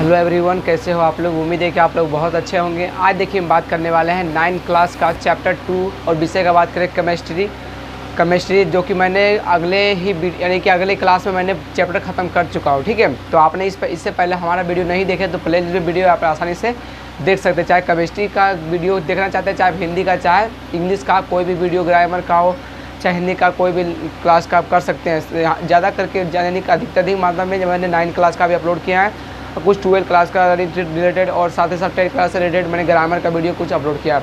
Hello everyone, कैसे हो आप लोग। उम्मीद है कि आप लोग बहुत अच्छे होंगे। आज देखिए हम बात करने वाले हैं 9 क्लास का चैप्टर 2 और विषय का बात करें केमिस्ट्री जो कि मैंने अगले क्लास में मैंने चैप्टर ख़त्म कर चुका हूँ। ठीक है, तो आपने इससे पहले हमारा वीडियो नहीं देखे तो प्ले लिस्ट में वीडियो आप आसानी से देख सकते हैं। चाहे केमिस्ट्री का वीडियो देखना चाहते हैं, चाहे हिंदी का, चाहे इंग्लिश का, कोई भी वीडियो ग्रामर का हो, चाहे हिंदी का कोई भी क्लास का आप कर सकते हैं। ज़्यादा करके यानी कि अधिक मात्रा में मैंने 9 क्लास का भी अपलोड किया है, कुछ 12 क्लास का रिलेटेड और साथ ही साथ 10 क्लास से रिलेटेड मैंने ग्रामर का वीडियो कुछ अपलोड किया।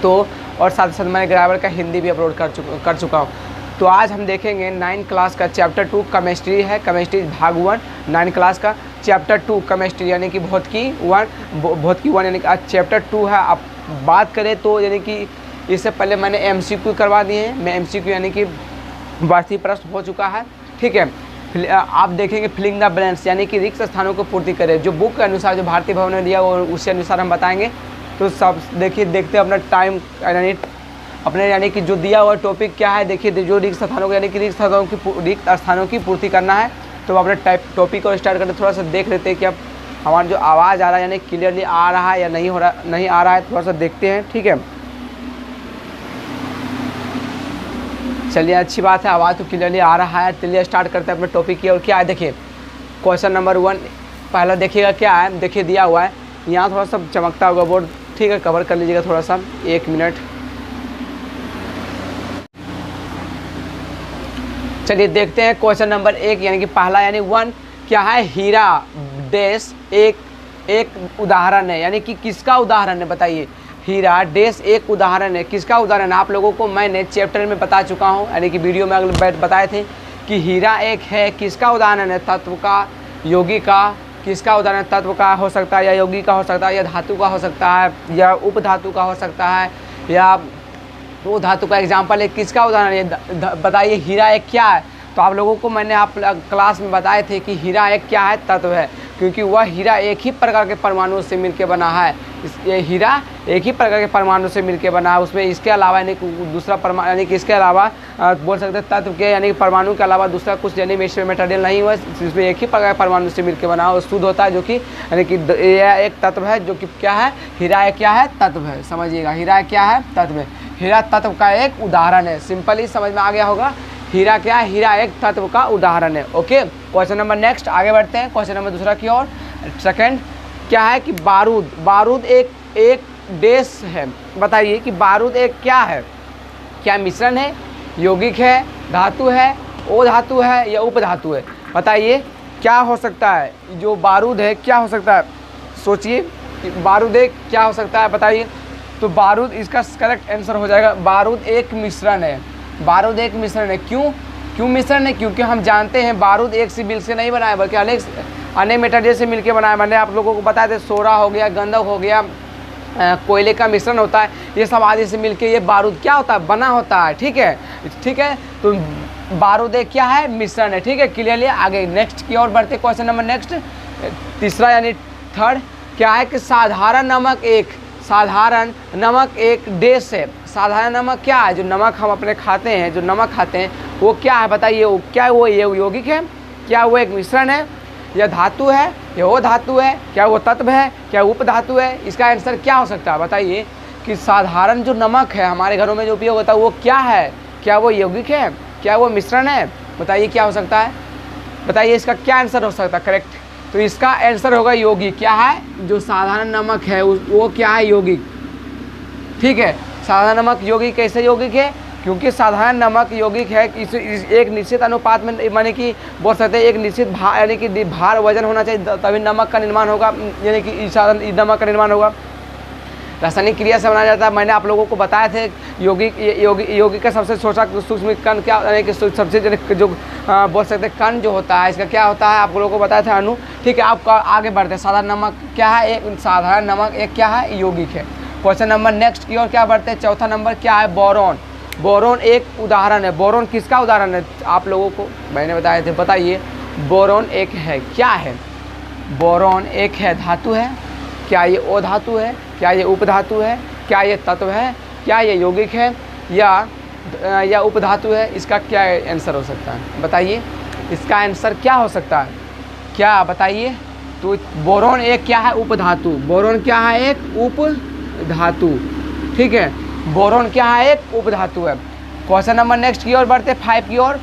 तो और साथ ही साथ मैंने ग्रामर का हिंदी भी अपलोड कर चुका हूँ। तो आज हम देखेंगे 9 क्लास का चैप्टर 2 केमिस्ट्री है। केमिस्ट्री भाग 1 9 क्लास का चैप्टर 2 केमिस्ट्री यानी कि भौतिकी 1 यानी कि आज चैप्टर 2 है। अब बात करें तो यानी कि इससे पहले मैंने MCQ करवा दिए हैं। मैं MCQ यानी कि वार्षिक प्रश्न हो चुका है। ठीक है, आप देखेंगे फिलिंग द ब्लैंक्स यानी कि रिक्त स्थानों को पूर्ति करें। जो बुक के अनुसार जो भारतीय भवन ने दिया वो उसके अनुसार हम बताएंगे। तो सब देखते अपना टाइम यानी कि जो दिया हुआ टॉपिक क्या है। देखिए जो रिक्त स्थानों को यानी कि रिक्त स्थानों की पूर्ति करना है। तो अपने टॉपिक को स्टार्ट करते थोड़ा सा देख लेते हैं कि अब हमारा जो आवाज़ आ रहा है यानी क्लियरली आ रहा है या नहीं आ रहा है, थोड़ा सा देखते हैं। ठीक है, चलिए अच्छी बात है, आवाज़ तो क्लियरली आ रहा है। चलिए स्टार्ट करते हैं अपने टॉपिक की। और क्या है देखिए, क्वेश्चन नंबर 1 पहला देखिएगा क्या है। देखिए दिया हुआ है, यहाँ थोड़ा सा चमकता होगा बोर्ड। ठीक है, कवर कर लीजिएगा थोड़ा सा, 1 मिनट। चलिए देखते हैं क्वेश्चन नंबर 1 यानी कि पहला यानी 1 क्या है। हीरा डैश एक उदाहरण है, यानी कि किसका उदाहरण है बताइए। हीरा डैश एक उदाहरण है, किसका उदाहरण है। आप लोगों को मैंने चैप्टर में बता चुका हूँ, यानी कि वीडियो में अगले बताए थे कि हीरा एक है, किसका उदाहरण है। तत्व का, योगी का, किसका उदाहरण तत्व का हो सकता है या योगी का हो सकता है या धातु का हो सकता है या उपधातु का हो सकता है या वो धातु का एग्जाम्पल है। किसका उदाहरण है बताइए। हीरा एक क्या है। तो आप लोगों को मैंने आप क्लास में बताए थे कि हीरा एक क्या है, तत्व है, क्योंकि वह हीरा एक ही प्रकार के परमाणुओं से मिलकर बना है। ये हीरा एक ही प्रकार के परमाणु से मिलकर बना है। उसमें इसके अलावा यानी दूसरा परमाणु यानी कि इसके अलावा बोल सकते हैं तत्व के यानी कि परमाणु के अलावा दूसरा कुछ यानी मटेरियल नहीं हुआ। इसमें एक ही प्रकार के परमाणु से मिलकर बना है और शुद्ध होता है, जो कि यानी कि यह एक तत्व है जो कि क्या है। हीरा एक क्या है, तत्व है। समझिएगा, हीरा क्या है, तत्व है। हीरा तत्व का एक उदाहरण है। सिंपली समझ में आ गया होगा। हीरा क्या है, हीरा एक तत्व का उदाहरण है। ओके, क्वेश्चन नंबर नेक्स्ट आगे बढ़ते हैं। क्वेश्चन नंबर दूसरा की ओर। सेकंड क्या है कि बारूद एक डैश है। बताइए कि बारूद एक क्या है। क्या मिश्रण है, यौगिक है, धातु है, ओ धातु है या उपधातु है। बताइए क्या हो सकता है। जो बारूद है क्या हो सकता है, सोचिए बारूद एक क्या हो सकता है बताइए। तो बारूद इसका करेक्ट आंसर हो जाएगा। बारूद एक मिश्रण है। बारूद एक मिश्रण है। क्यों मिश्रण है, क्योंकि हम जानते हैं बारूद एक सिविल से नहीं बना है बल्कि अनेक मटेरियल से मिलकर बना है। मैंने आप लोगों को बताया था सोरा हो गया, गंधक हो गया, कोयले का मिश्रण होता है। ये सब आदि से मिलकर ये बारूद क्या होता है, बना होता है। ठीक है, तो बारूद एक क्या है, मिश्रण है। ठीक है, क्लियरली आगे नेक्स्ट की ओर बढ़ते। क्वेश्चन नंबर नेक्स्ट तीसरा यानी थर्ड क्या है कि साधारण नमक एक डैश है। साधारण नमक क्या है, जो नमक हम अपने खाते हैं, जो नमक खाते हैं वो क्या है बताइए। वो क्या, वो ये यौगिक है, क्या वो एक मिश्रण है या धातु है या वो धातु है, क्या वो तत्व है, क्या उपधातु है। इसका आंसर क्या हो सकता है बताइए। कि साधारण जो नमक है हमारे घरों में जो उपयोग होता है वो क्या है, क्या वो यौगिक है, क्या वो मिश्रण है। बताइए क्या हो सकता है, बताइए इसका क्या आंसर हो सकता है करेक्ट। तो इसका आंसर होगा यौगिक। क्या है, जो साधारण नमक है वो क्या है, यौगिक। ठीक है, साधारण नमक यौगिक। कैसे यौगिक है, क्योंकि साधारण नमक यौगिक है। एक निश्चित अनुपात में माने कि बोल सकते हैं एक निश्चित भार यानी कि भार वजन होना चाहिए, तभी नमक का निर्माण होगा, यानी कि साधारण नमक का निर्माण होगा। रासायनिक क्रिया से बनाया जाता है। मैंने आप लोगों को बताया थे यौगिक का सबसे छोटा सूक्ष्म कण क्या, यानी कि सबसे जो बोल सकते हैं कण जो होता है इसका क्या होता है, आप लोगों को बताया था अणु। ठीक है, आप आगे बढ़ते हैं। साधारण नमक क्या है, एक साधारण नमक एक क्या है, यौगिक है। क्वेश्चन नंबर नेक्स्ट की ओर क्या बढ़ते हैं। चौथा नंबर क्या है, बोरॉन एक उदाहरण है। बोरॉन किसका उदाहरण है, आप लोगों को मैंने बताए थे। बताइए बोरॉन एक है, क्या है। बोरॉन एक है, धातु है, क्या ये ओ धातु है, क्या ये उपधातु है, क्या ये तत्व है, क्या ये यौगिक है या उपधातु है। इसका क्या आंसर हो सकता है बताइए। इसका आंसर क्या हो सकता है, क्या बताइए। तो बोरोन एक क्या है, उपधातु। बोरोन क्या है, एक उपधातु। ठीक है, बोरोन क्या है, एक उपधातु है। क्वेश्चन नंबर नेक्स्ट की ओर बढ़ते, 5 की ओर,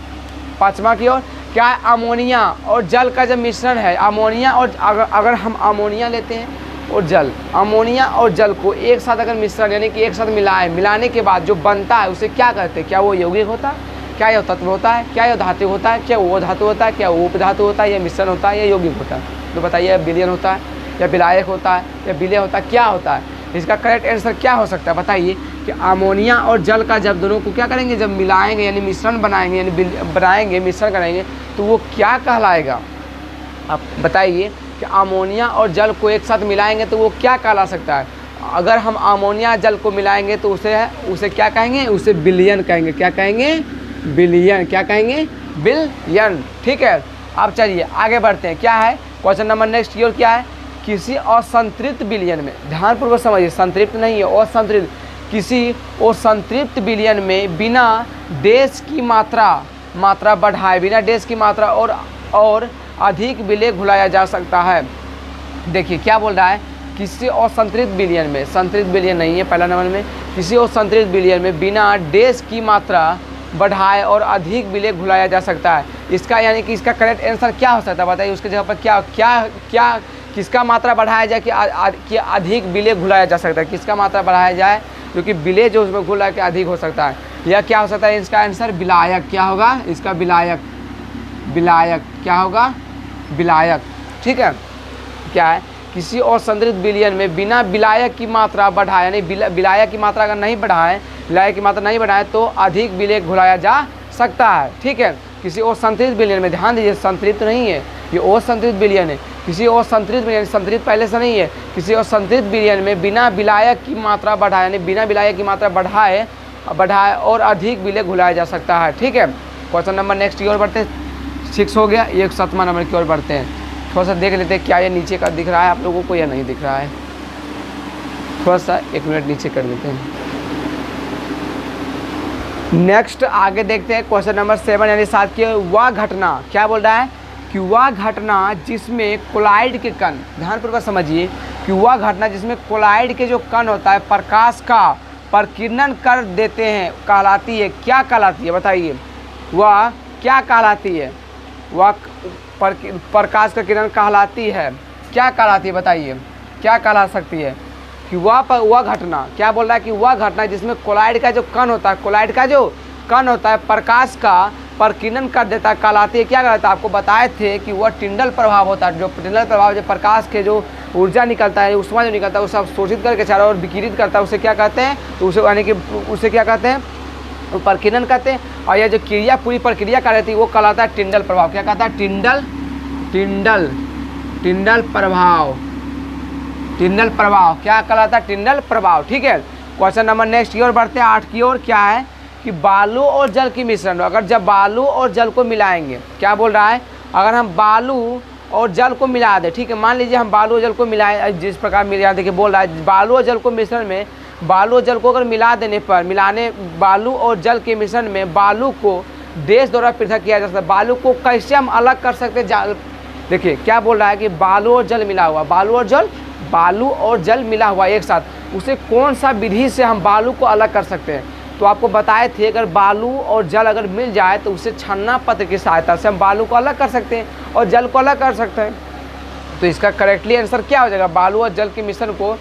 5वां की ओर। क्या है, अमोनिया और जल का जब मिश्रण है, अमोनिया और अगर हम अमोनिया लेते हैं और जल, अमोनिया और जल को एक साथ अगर मिश्रण यानी कि एक साथ मिलाने के बाद जो बनता है उसे क्या कहते हैं? क्या वो यौगिक होता है, क्या यह तत्व होता है, क्या यह धातु होता है, क्या वो धातु होता है, क्या वो उपधातु होता है, या मिश्रण होता है, या यौगिक होता है? तो बताइए, विलयन होता है या विलायक होता है या विलय होता है, क्या होता है? इसका करेक्ट आंसर क्या हो सकता है बताइए? कि अमोनिया और जल का जब दोनों को क्या करेंगे, जब मिलाएंगे यानी मिश्रण बनाएंगे, यानी बनाएंगे, मिश्रण करेंगे, तो वो क्या कहलाएगा? आप बताइए कि अमोनिया और जल को एक साथ मिलाएंगे तो वो क्या कहला सकता है? अगर हम अमोनिया जल को मिलाएंगे तो उसे क्या कहेंगे? उसे विलयन कहेंगे। क्या कहेंगे? विलयन। क्या कहेंगे? विलयन। ठीक है, अब चलिए आगे बढ़ते हैं। क्या है क्वेश्चन नंबर नेक्स्ट की ओर? क्या है, किसी असंतृप्त विलयन में, ध्यानपूर्वक समझिए, संतृप्त नहीं है, असंतृप्त, किसी असंतृप्त विलयन में बिना डैश की मात्रा बढ़ाए, बिना डैश की मात्रा और अधिक विलय घुलाया जा सकता है। देखिए क्या बोल रहा है, किसी असंतृप्त विलयन में, संतृप्त विलयन नहीं है पहला नंबर में, किसी असंतृप्त विलयन में बिना डैश की मात्रा बढ़ाए और अधिक विलय घुलाया जा सकता है। इसका यानी कि इसका करेक्ट आंसर क्या हो सकता है बताइए? उसके जगह पर क्या किसका मात्रा बढ़ाया जाए कि अधिक विलय घुलाया जा सकता है? किसका मात्रा बढ़ाया जाए क्योंकि विलय जो उसमें घुला के अधिक हो सकता है? यह क्या हो सकता है? इसका आंसर विलायक। क्या होगा इसका? विलायक। क्या होगा? विलायक। ठीक है, क्या है, किसी असंतृप्त विलयन में बिना विलायक की मात्रा बढ़ाए, यानी विलायक की मात्रा अगर नहीं बढ़ाएं, विलायक की मात्रा नहीं बढ़ाएं तो अधिक विलय घुलाया जा सकता है। ठीक है, किसी असंतृप्त विलयन में, ध्यान दीजिए संतृप्त नहीं है, ये असंतृप्त विलयन है। किसी असंतृप्त विलयन, संतृप्त पहले से नहीं है, किसी असंतृप्त विलयन में बिना विलायक की मात्रा बढ़ाए, यानी बिना विलायक की मात्रा बढ़ाए और अधिक विलय घुलाया जा सकता है। ठीक है, क्वेश्चन नंबर नेक्स्ट की ओर बढ़ते हैं, 6 हो गया, ये 7वां नंबर की ओर बढ़ते हैं। थोड़ा सा देख लेते हैं क्या ये नीचे का दिख रहा है आप लोगों को या नहीं दिख रहा है? थोड़ा सा 1 मिनट नीचे कर देते हैं। नेक्स्ट आगे देखते हैं क्वेश्चन नंबर 7 यानी 7 की वह घटना, क्या बोल रहा है कि वह घटना जिसमें कोलाइड के कण, ध्यानपूर्वक समझिए, कि वह घटना जिसमें कोलाइड के जो कण होता है प्रकाश का प्रकीर्णन कर देते हैं कहलाती है, क्या कहलाती है बताइए? वह क्या कहलाती है? वह प्रकाश का किरण कहलाती है, क्या कहलाती है बताइए? क्या कहला सकती है? कि वह घटना, क्या बोल रहा है कि वह घटना जिसमें कोलाइड का जो कण होता है, कोलाइड का जो कण होता है प्रकाश का प्रकीर्णन कर देता है कहलाती है, क्या कहलाता है? आपको बताए थे कि वह टिंडल प्रभाव होता है। जो टिंडल प्रभाव, जो प्रकाश के जो ऊर्जा निकलता है, उष्मा जो निकलता है, उसे अवशोषित करके चारों ओर विकिरित करता है, उसे क्या कहते हैं? तो उसे यानी कि उसे क्या कहते हैं? प्रकीर्णन कहते हैं। और यह जो क्रिया, पूरी प्रक्रिया कर रही थी वो कहलाता है टिंडल प्रभाव। क्या कहता है? टिंडल प्रभाव। क्या कहलाता है? टिंडल प्रभाव। ठीक है, क्वेश्चन नंबर नेक्स्ट की ओर बढ़ते हैं, 8 की ओर। क्या है कि बालू और जल की मिश्रण, अगर जब बालू और जल को मिलाएंगे, क्या बोल रहा है? अगर हम बालू और जल को मिला दें, ठीक है, मान लीजिए हम बालू और जल को मिलाएं, जिस प्रकार मिला, देखिए बोल रहा है बालू और जल को मिश्रण में, बालू और जल को अगर मिला देने पर, बालू और जल के मिश्रण में बालू को डैश द्वारा पृथक किया जा सकता है। बालू को कैसे हम अलग कर सकते हैं? देखिए क्या बोल रहा है कि बालू और जल मिला हुआ, बालू और जल मिला हुआ एक साथ, उसे कौन सा विधि से हम बालू को अलग कर सकते हैं? तो आपको बताए थे अगर बालू और जल अगर मिल जाए तो उसे छन्ना पत्र की सहायता से हम बालू को अलग कर सकते हैं और जल को अलग कर सकते हैं। तो इसका करेक्टली आंसर क्या हो जाएगा? बालू और जल के मिश्रण को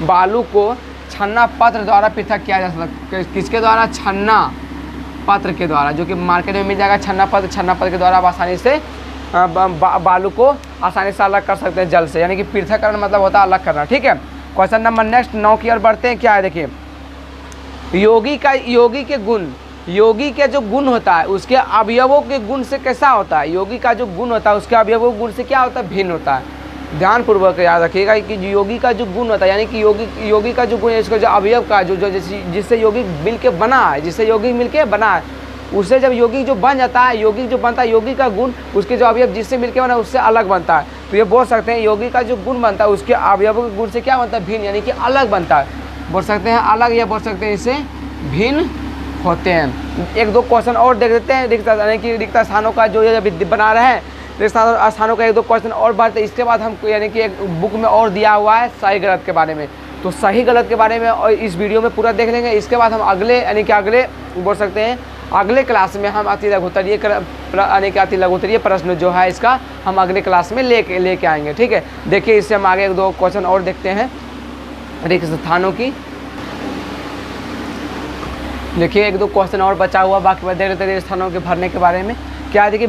बालू को छन्ना पत्र द्वारा पृथक किया जा सकता है। किसके द्वारा? छन्ना पत्र के द्वारा, जो कि मार्केट में मिल जाएगा छन्ना पत्र के द्वारा आप आसानी से बालू को आसानी से अलग कर सकते हैं जल से, यानी कि पृथक्करण मतलब होता है अलग करना। ठीक है, क्वेश्चन नंबर नेक्स्ट 9 की ओर बढ़ते हैं। क्या है देखिए, योगी के जो गुण होता है उसके अवयवों के गुण से कैसा होता है? योगी का जो गुण होता है उसके अवयवों के गुण से क्या होता है? भिन्न होता है। ध्यानपूर्वक याद रखिएगा कि योगी का जो गुण होता है, यानी कि योगी का जो गुण है, इसका जो अवयव का जो जिससे योगी मिलके बना है, उससे जब योगी जो बन जाता है, योगी जो बनता है, योगी का गुण उसके जो अवयव जिससे मिलके बना उससे अलग बनता है। तो ये बोल सकते हैं योगी का जो गुण बनता है उसके अवयवों के गुण से क्या बनता है? भिन्न, यानी कि अलग बनता है। बोल सकते हैं अलग, या बोल सकते हैं इससे भिन्न होते हैं। 1-2 क्वेश्चन और देख देते हैं। रिक्त स्थानों का जो ये बना रहे हैं, तो इस स्थानों का एक दो क्वेश्चन और बढ़ते, इसके बाद हम यानी कि एक बुक में और दिया हुआ है सही गलत के बारे में, तो सही गलत के बारे में और इस वीडियो में पूरा देख लेंगे। इसके बाद हम अगले यानी कि अगले बोल सकते हैं अगले क्लास में हम अति लघुत्तरीय यानी कि अति लघुत्तरीय प्रश्न जो है इसका हम अगले क्लास में लेके आएंगे। ठीक है, देखिए इससे हम आगे एक दो क्वेश्चन और देखते हैं रिक्त स्थानों की। देखिए एक दो क्वेश्चन और बचा हुआ, बाकी देख लेते हैं स्थानों के भरने के बारे में। क्या देखिए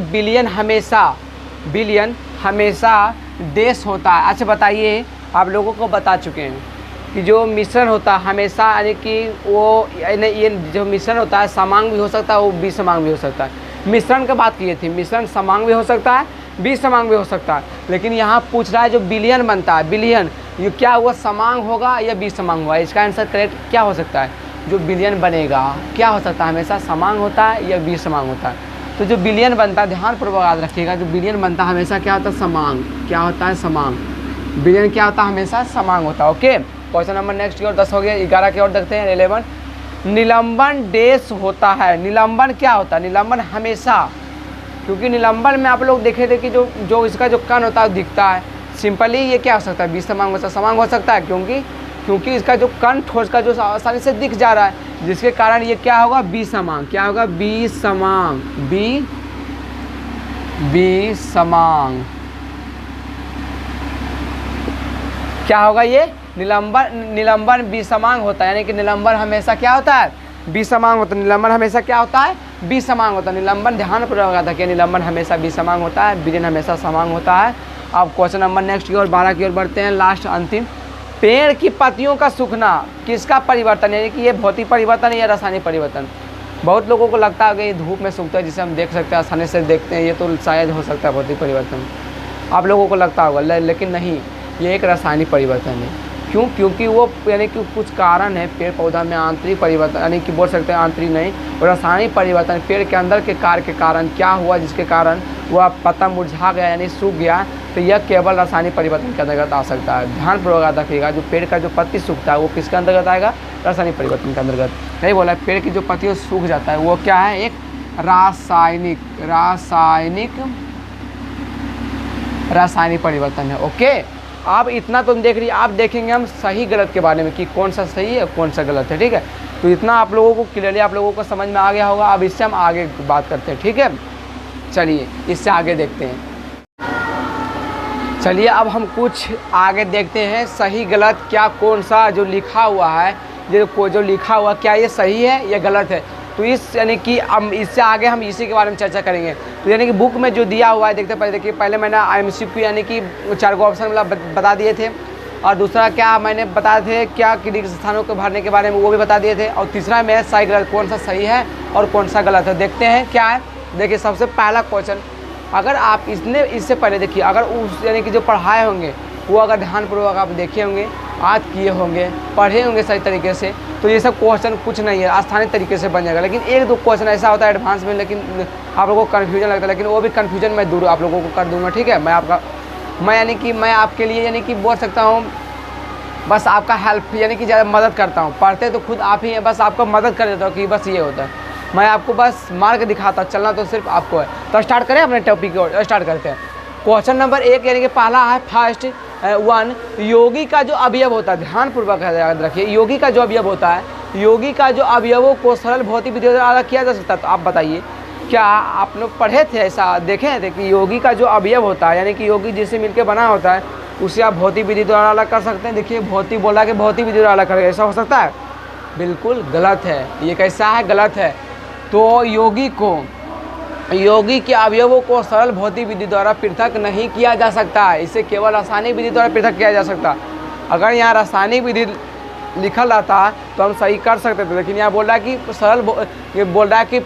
बिलियन हमेशा देश होता है। अच्छा बताइए, आप लोगों को बता चुके हैं कि जो मिश्रण होता है हमेशा यानी कि वो ये जो मिश्रण होता है समांग भी हो सकता है, वो विसमांग भी हो सकता है। मिश्रण की बात की थी, मिश्रण समांग भी हो सकता है, विसमांग भी हो सकता है, लेकिन यहाँ पूछ रहा है जो बिलियन बनता है, बिलियन ये क्या हुआ, समांग होगा या विसमांग होगा? इसका आंसर करेक्ट क्या हो सकता है? जो बिलियन बनेगा क्या हो सकता है, हमेशा समांग होता है या विसमांग होता है? तो जो बिलियन बनता है ध्यानपूर्वक याद रखिएगा, जो बिलियन बनता है हमेशा क्या होता है, समांग। क्या होता है, समांग। बिलियन क्या होता है, हमेशा समांग होता है। ओके, क्वेश्चन नंबर नेक्स्ट की ओर 10 हो गया, 11 की ओर देखते हैं। 11 निलंबन देश होता है। निलंबन क्या होता है, निलंबन हमेशा, क्योंकि निलंबन में आप लोग देखे थे कि जो इसका जो कण होता है वो दिखता है। सिंपली ये क्या हो सकता है, विसमांग हो सकता है, समांग हो सकता है, क्योंकि इसका जो कण ठोस का जो आसानी से दिख जा रहा है, जिसके कारण ये क्या होगा, विसमांग। क्या होगा, विसमांग। विसमांग क्या होगा, ये निलंबन विसमांग होता है, यानी कि निलंबन हमेशा क्या होता है, विसमांग होता है। निलंबन हमेशा क्या होता है, विसमांग होता है। निलंबन ध्यानपूर्वक था कि निलंबन हमेशा विसमांग होता है, बिलियन हमेशा समांग होता है। अब क्वेश्चन नंबर नेक्स्ट की ओर 12 की ओर बढ़ते हैं, लास्ट अंतिम। पेड़ की पत्तियों का सूखना किसका परिवर्तन, यानी कि ये भौतिक परिवर्तन या रासायनिक परिवर्तन? बहुत लोगों को लगता है कि ये धूप में सूखता है, जिसे हम देख सकते हैं, आसानी से देखते हैं, ये तो शायद हो सकता है भौतिक परिवर्तन, आप लोगों को लगता होगा, लेकिन नहीं, ये एक रासायनिक परिवर्तन है। क्यों? क्योंकि वो यानी कि कुछ कारण है पेड़ पौधा में आंतरिक परिवर्तन, यानी कि बोल सकते हैं आंतरिक नहीं, रासायनिक परिवर्तन पेड़ के अंदर के कार्य के कारण क्या हुआ, जिसके कारण वह पत्ता मुरझा गया यानी सूख गया, तो यह केवल रासायनिक परिवर्तन के अंतर्गत आ सकता है। ध्यानपूर्वक याद रखिएगा, जो पेड़ का जो पत्ती सूखता है वो किसके अंतर्गत आएगा, रासायनिक परिवर्तन के अंतर्गत। नहीं बोला, पेड़ की जो पत्ती सूख जाता है वो क्या है, एक रासायनिक परिवर्तन है। ओके, आप इतना तुम देख रही, आप देखेंगे हम सही गलत के बारे में कि कौन सा सही है कौन सा गलत है। ठीक है, तो इतना आप लोगों को क्लियरली आप लोगों को समझ में आ गया होगा। अब इससे हम आगे बात करते हैं। ठीक है, चलिए इससे आगे देखते हैं। चलिए अब हम कुछ आगे देखते हैं, सही गलत क्या कौन सा जो लिखा हुआ है, जो लिखा हुआ क्या ये सही है या गलत है। तो इस यानी कि हम इससे आगे हम इसी के बारे में चर्चा करेंगे। तो यानी कि बुक में जो दिया हुआ है देखते देखिए, पहले मैंने MCQ यानी कि 4 गो ऑप्शन मतलब बता दिए थे, और दूसरा क्या मैंने बताए थे क्या कि रिक्त स्थानों को भरने के बारे में वो भी बता दिए थे, और तीसरा में सही गलत कौन सा सही है और कौन सा गलत है। देखते हैं क्या है। देखिए सबसे पहला क्वेश्चन, अगर आप इससे पहले देखिए, अगर उस यानी कि जो पढ़ाए होंगे वो अगर ध्यानपूर्वक आप देखे होंगे, आज किए होंगे, पढ़े होंगे सही तरीके से, तो ये सब क्वेश्चन कुछ नहीं है, आसानी तरीके से बन जाएगा। लेकिन एक दो क्वेश्चन ऐसा होता है एडवांस में, लेकिन आप लोगों को कन्फ्यूजन लगता है, लेकिन वो भी कन्फ्यूजन मैं दूर आप लोगों को कर दूंगा। ठीक है, मैं यानी कि मैं आपके लिए यानी कि बोल सकता हूँ, बस आपका हेल्प यानी कि ज़्यादा मदद करता हूँ। पढ़ते तो खुद आप ही हैं, बस आपको मदद कर देता हूँ कि बस ये होता है, मैं आपको बस मार्ग दिखाता हूँ, चलना तो सिर्फ आपको है। तो स्टार्ट करें अपने टॉपिक की ओर, स्टार्ट करते हैं। क्वेश्चन नंबर 1 यानी कि पहला है फर्स्ट 1, योगी का जो अवयव होता है, ध्यानपूर्वक याद रखिए, योगी का जो अवयव होता है, योगी का जो अवयवों को सरल भौतिक विधियों द्वारा अलग किया जा सकता है। तो आप बताइए, क्या आप लोग पढ़े थे, ऐसा देखे थे कि योगी का जो अवयव होता है, यानी कि योगी जिससे मिलकर बना होता है, उसे आप भौतिक विधि द्वारा अलग कर सकते हैं। देखिए भौतिक बोला कि भौतिक विधि द्वारा अलग करेंगे, ऐसा हो सकता है? बिल्कुल गलत है। ये कैसा है, गलत है। तो योगी के अवयवों को सरल भौतिक विधि द्वारा पृथक नहीं किया जा सकता है, इसे केवल रासायनिक विधि द्वारा पृथक किया जा सकता है। अगर यहाँ रासायनिक विधि लिखल रहता तो हम सही कर सकते थे, लेकिन यहाँ बोल रहा है कि बोल रहा है कि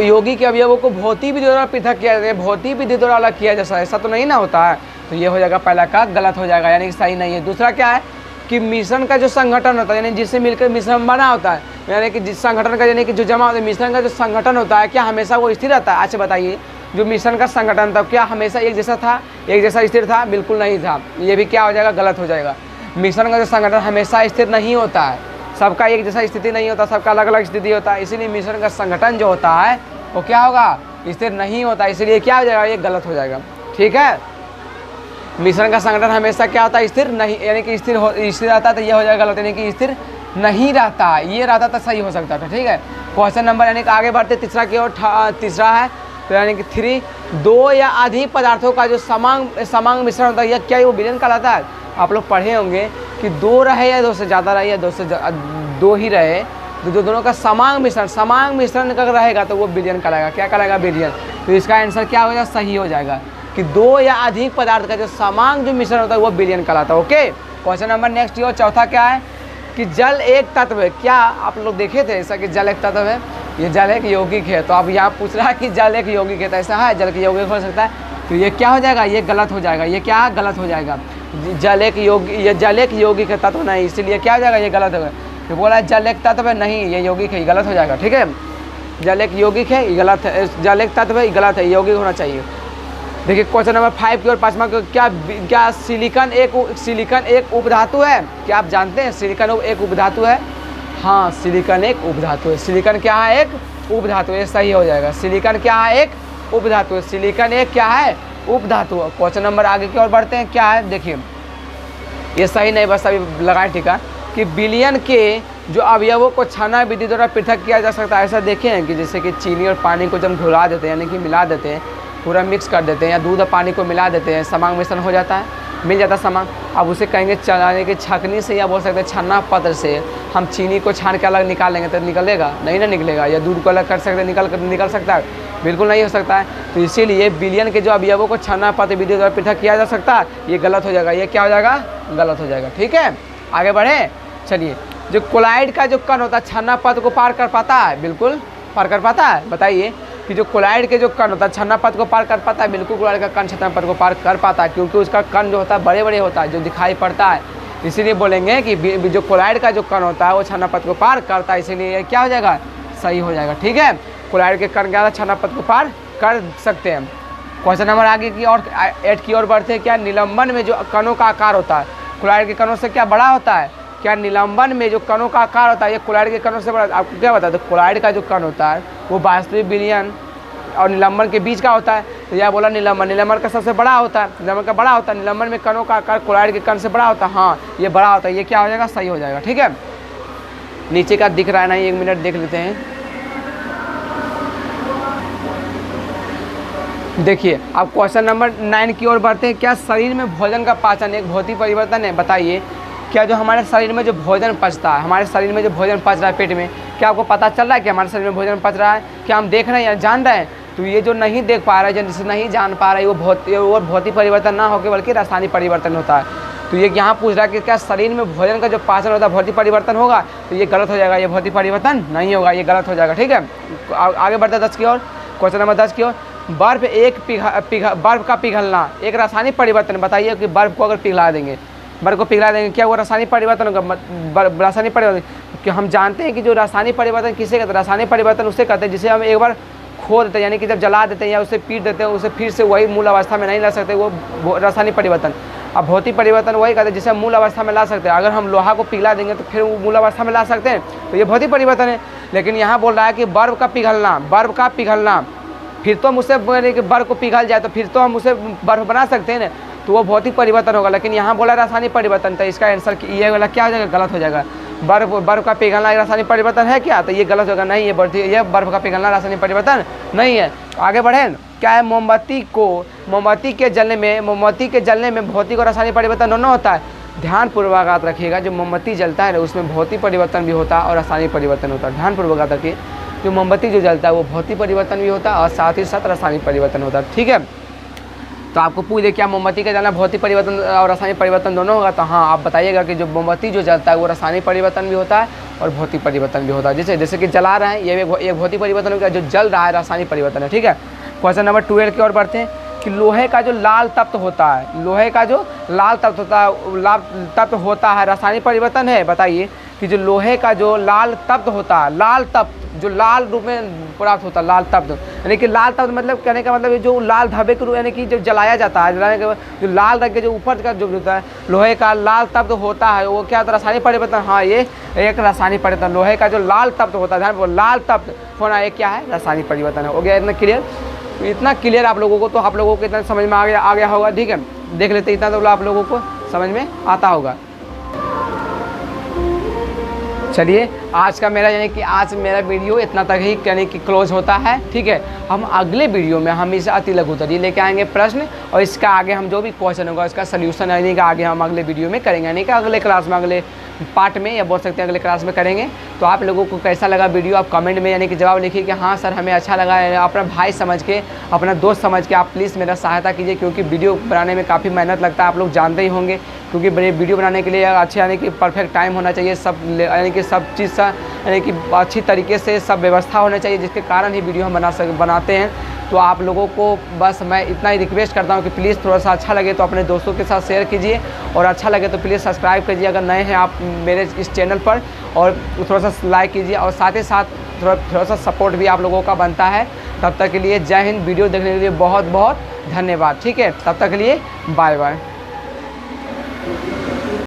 योगी के अवयवों को भौतिक विधि द्वारा पृथक किया जाता है, भौतिक विधि द्वारा अलग किया जाता है, ऐसा तो नहीं ना होता है। तो ये हो जाएगा पहला का गलत हो जाएगा, यानी कि सही नहीं है। दूसरा क्या है कि मिश्रण का जो संगठन होता है, यानी जिससे मिलकर मिश्रण बना होता है, यानी कि जिस संगठन का यानी कि जो जमा होता है, मिश्रण का जो संगठन होता है, क्या हमेशा वो स्थिर रहता है? अच्छा बताइए, जो मिश्रण का संगठन था क्या हमेशा एक जैसा था, एक जैसा स्थिर था? बिल्कुल नहीं था। ये भी क्या हो जाएगा, गलत हो जाएगा। मिश्रण का जो संगठन हमेशा स्थिर नहीं होता है, सबका एक जैसा स्थिति नहीं होता, सबका अलग अलग स्थिति होता है, इसीलिए मिश्रण का संगठन जो होता है वो क्या होगा, स्थिर नहीं होता, इसलिए क्या हो जाएगा, ये गलत हो जाएगा। ठीक है, मिश्रण का संगठन हमेशा क्या होता है, स्थिर नहीं, यानी कि स्थिर रहता है, तो ये हो जाएगा गलत, यानी कि स्थिर नहीं रहता, ये रहता तो सही हो सकता था। ठीक है, क्वेश्चन नंबर यानी कि आगे बढ़ते तीसरा की ओर, तीसरा है तो यानी कि 3, 2 या अधिक पदार्थों का जो समांग मिश्रण होता है, यह क्या वो विलयन कहलाता है। आप लोग पढ़े होंगे कि 2 रहे या 2 से ज़्यादा रहे या 2 ही रहे, तो जो दोनों का समांग मिश्रण का रहेगा तो वो विलयन कहलाएगा। क्या कहलाएगा, विलयन। तो इसका आंसर क्या हो जाएगा, सही हो जाएगा कि 2 या अधिक पदार्थ का जो समांग जो मिश्रण होता है वो विलयन कहलाता है। ओके, क्वेश्चन नंबर नेक्स्ट और चौथा क्या है कि जल एक तत्व है। क्या आप लोग देखे थे ऐसा कि जल एक तत्व है, ये जल एक यौगिक है। तो अब यहाँ पूछ रहा है कि जल एक यौगिक है, तो ऐसा है, जल के यौगिक हो सकता है, तो ये क्या हो जाएगा, ये गलत हो जाएगा। ये क्या गलत हो जाएगा, जल एक यौगिक है तत्व नहीं, इसीलिए क्या हो जाएगा, ये गलत होगा। तो बोला जल एक तत्व है, नहीं ये यौगिक है, ये गलत हो जाएगा। ठीक है, जल एक यौगिक है, ये गलत है, जल एक तत्व है, ये गलत है, यौगिक होना चाहिए। देखिए क्वेश्चन नंबर 5 की ओर, पाँचवा क्या सिलिकॉन एक उपधातु है। क्या आप जानते हैं सिलिकॉन एक उपधातु है। हाँ, सिलिकॉन एक उपधातु है। सिलिकॉन क्या है, एक उपधातु, ये सही हो जाएगा। सिलिकॉन क्या है, एक उपधातु है। सिलिकॉन एक क्या है, उपधातु। क्वेश्चन नंबर आगे की ओर बढ़ते हैं, क्या है देखिए, ये सही नहीं, बस अभी लगाए टीका कि विलयन के जो अवयवों को छाना विधि द्वारा पृथक किया जा सकता है। ऐसा देखे हैं कि जैसे कि चीनी और पानी को जब घुला देते हैं, यानी कि मिला देते हैं, पूरा मिक्स कर देते हैं, या दूध और पानी को मिला देते हैं, समांग मिश्रण हो जाता है, मिल जाता है समांग। अब उसे कहेंगे चलाने की छकनी से, या बोल सकते हैं छन्ना पत्र से हम चीनी को छान के अलग निकालेंगे तो निकलेगा नहीं ना, निकलेगा। या दूध को अलग कर सकते हैं, निकल सकता है, बिल्कुल नहीं हो सकता है। तो इसीलिए विलयन के जो अवयवों को छन्ना पत्र विधि द्वारा पृथक किया जा सकता है, ये गलत हो जाएगा। ये क्या हो जाएगा, गलत हो जाएगा। ठीक है, आगे बढ़े। चलिए, जो कोलाइड का जो कण होता है छन्ना पत्र को पार कर पाता है, बिल्कुल पार कर पाता है। बताइए कि जो कोलाइड के जो कण होता है छन्ना पत्र को पार कर पाता है, बिल्कुल कोलाइड का कण छन्ना पत्र को पार कर पाता है, क्योंकि उसका कण जो होता है बड़े बड़े होता है, जो दिखाई पड़ता है। इसीलिए बोलेंगे कि जो कोलाइड का जो कण होता है वो छन्ना पत्र को पार करता है, इसीलिए क्या हो जाएगा, सही हो जाएगा। ठीक है, कोलाइड के कण क्या छन्ना पत्र को पार कर सकते हैं। क्वेश्चन नंबर आगे की और 8 की ओर बढ़ते हैं। क्या निलंबन में जो कणों का आकार होता है कोलाइड के कणों से क्या बड़ा होता है। क्या निलंबन में जो कणों का आकार होता है ये कोलाइड के कणों से बड़ा। आपको क्या बताया, तो कोलाइड का जो कण होता है वो वास्तविक विलयन और निलंबन के बीच का होता है। तो यह बोला निलंबन का सबसे बड़ा होता है, निलंबन का बड़ा होता है। निलंबन में कणों का आकार कोलाइड के कण से बड़ा होता है। हाँ, ये बड़ा होता है, ये क्या हो जाएगा, सही हो जाएगा। ठीक है, नीचे का दिख रहा है नहीं, 1 मिनट देख लेते हैं। देखिए, अब क्वेश्चन नंबर 9 की ओर बढ़ते हैं। क्या शरीर में भोजन का पाचन एक भौतिक परिवर्तन है। बताइए, क्या जो हमारे शरीर में जो भोजन पचता है, हमारे शरीर में जो भोजन पच रहा है पेट में, क्या आपको पता चल रहा है कि हमारे शरीर में भोजन पच रहा है। क्या हम देख रहे हैं या जान रहे हैं। तो ये जो नहीं देख पा रहा है, जिसे नहीं जान पा रहा है, वो भौतिक परिवर्तन ना होकर बल्कि रासायनिक परिवर्तन होता है। तो ये यहाँ पूछ रहा है कि क्या शरीर में भोजन का जो पाचन होता है भौतिक परिवर्तन होगा, तो ये गलत हो जाएगा, ये भौतिक परिवर्तन नहीं होगा, ये गलत हो जाएगा। ठीक है, आगे बढ़ते हैं 10 की ओर। क्वेश्चन नंबर 10 की ओर, बर्फ का पिघलना एक रासायनिक परिवर्तन। बताइए कि बर्फ को अगर पिघला देंगे, बर्फ को पिघला देंगे, क्या वो रासायनिक परिवर्तन होगा। रासायनिक परिवर्तन, कि हम जानते हैं कि जो रासायनिक परिवर्तन किसे कहते हैं, रासायनिक परिवर्तन उसे कहते हैं जिसे हम एक बार खो देते हैं, यानी कि जब जला देते हैं या उसे पीट देते हैं, उसे फिर से वही मूल अवस्था में नहीं ला सकते, वो रासायनिक परिवर्तन। अब भौतिक परिवर्तन वही कहते हैं जिसे हम मूल अवस्था में ला सकते हैं। अगर हम लोहा को पिघला देंगे तो फिर वो मूल अवस्था में ला सकते हैं, तो ये भौतिक परिवर्तन है। लेकिन यहाँ बोल रहा है कि बर्फ का पिघलना, फिर तो हम उसे बर्फ को पिघल जाए तो फिर तो हम उसे बर्फ बना सकते हैं ना, तो वो भौतिक परिवर्तन होगा। लेकिन यहाँ बोला रासायनिक परिवर्तन, तो इसका आंसर ये वाला क्या हो जाएगा, गलत हो जाएगा। बर्फ का पिघलना रासायनिक परिवर्तन है क्या, तो ये गलत होगा, नहीं, ये बर्फ का पिघलना रासायनिक परिवर्तन नहीं है। आगे बढ़े, क्या है, मोमबत्ती के जलने में भौतिक और रासायनिक परिवर्तन दोनों होता है। ध्यानपूर्वक याद रखिएगा, जो मोमबत्ती जलता है उसमें भौतिक परिवर्तन भी होता है और रासायनिक परिवर्तन होता है। ध्यानपूर्वक याद रखिए, जो मोमबत्ती जो जलता है वो भौतिक परिवर्तन भी होता है और साथ ही साथ रासायनिक परिवर्तन होता है। ठीक है, तो आपको पूछ दे क्या मोमबत्ती का जलना भौतिक परिवर्तन और रासायनिक परिवर्तन दोनों होगा, तो हाँ आप बताइएगा कि जो मोमबत्ती जो जलता है वो रासायनिक परिवर्तन भी होता है और भौतिक परिवर्तन भी होता है। जैसे कि जला रहे हैं, ये एक भौतिक परिवर्तन हो गया, जो जल रहा है रासायनिक परिवर्तन है। ठीक है, क्वेश्चन नंबर 12 की ओर बढ़ते हैं कि लोहे का जो लाल तत्व होता है रासायनिक परिवर्तन है। बताइए कि जो लोहे का जो लाल तत्व होता है, लाल तत्व जो लाल रूप में प्राप्त होता है, लाल तप्त, यानी कि लाल तप्त मतलब कहने का मतलब जो लाल धब्बे के रूप यानी कि जब जलाया जाता है, जलाने के बाद जो लाल रंग के जो ऊपर का जो होता है लोहे का लाल तप्त होता है, वो क्या होता है? रासायनिक परिवर्तन। हाँ, ये एक रासायनिक परिवर्तन, लोहे का जो लाल तप्त होता है, ध्यान, वो लाल तप्त होना एक क्या है? रासायनिक परिवर्तन है। हो गया इतना क्लियर? इतना क्लियर आप लोगों को, तो आप लोगों को इतना समझ में आ गया होगा। ठीक है, देख लेते इतना तो आप लोगों को समझ में आता होगा। चलिए, आज का मेरा यानी कि आज मेरा वीडियो इतना तक ही यानी कि क्लोज होता है। ठीक है, हम अगले वीडियो में हम इस अति लघुत्तरीय लेके आएंगे प्रश्न, और इसका आगे हम जो भी क्वेश्चन होगा इसका सोल्यूशन यानी कि आगे हम अगले वीडियो में करेंगे, यानी कि अगले क्लास में, अगले पार्ट में, या बोल सकते हैं अगले क्लास में करेंगे। तो आप लोगों को कैसा लगा वीडियो, आप कमेंट में यानी कि जवाब लिखिए कि हाँ सर हमें अच्छा लगा है। अपना भाई समझ के, अपना दोस्त समझ के आप प्लीज़ मेरा सहायता कीजिए, क्योंकि वीडियो बनाने में काफ़ी मेहनत लगता है, आप लोग जानते ही होंगे। क्योंकि वीडियो बनाने के लिए अच्छे यानी कि परफेक्ट टाइम होना चाहिए, सब यानी कि सब चीज़ सा यानी कि अच्छी तरीके से सब व्यवस्था होना चाहिए, जिसके कारण ही वीडियो हम बनाते हैं। तो आप लोगों को बस मैं इतना ही रिक्वेस्ट करता हूँ कि प्लीज़ थोड़ा सा अच्छा लगे तो अपने दोस्तों के साथ शेयर कीजिए, और अच्छा लगे तो प्लीज़ सब्सक्राइब कीजिए अगर नए हैं आप मेरे इस चैनल पर, और थोड़ा सा लाइक कीजिए, और साथ ही साथ थोड़ा सा सपोर्ट भी आप लोगों का बनता है। तब तक के लिए जय हिंद। वीडियो देखने के लिए बहुत बहुत धन्यवाद। ठीक है, तब तक के लिए बाय बाय।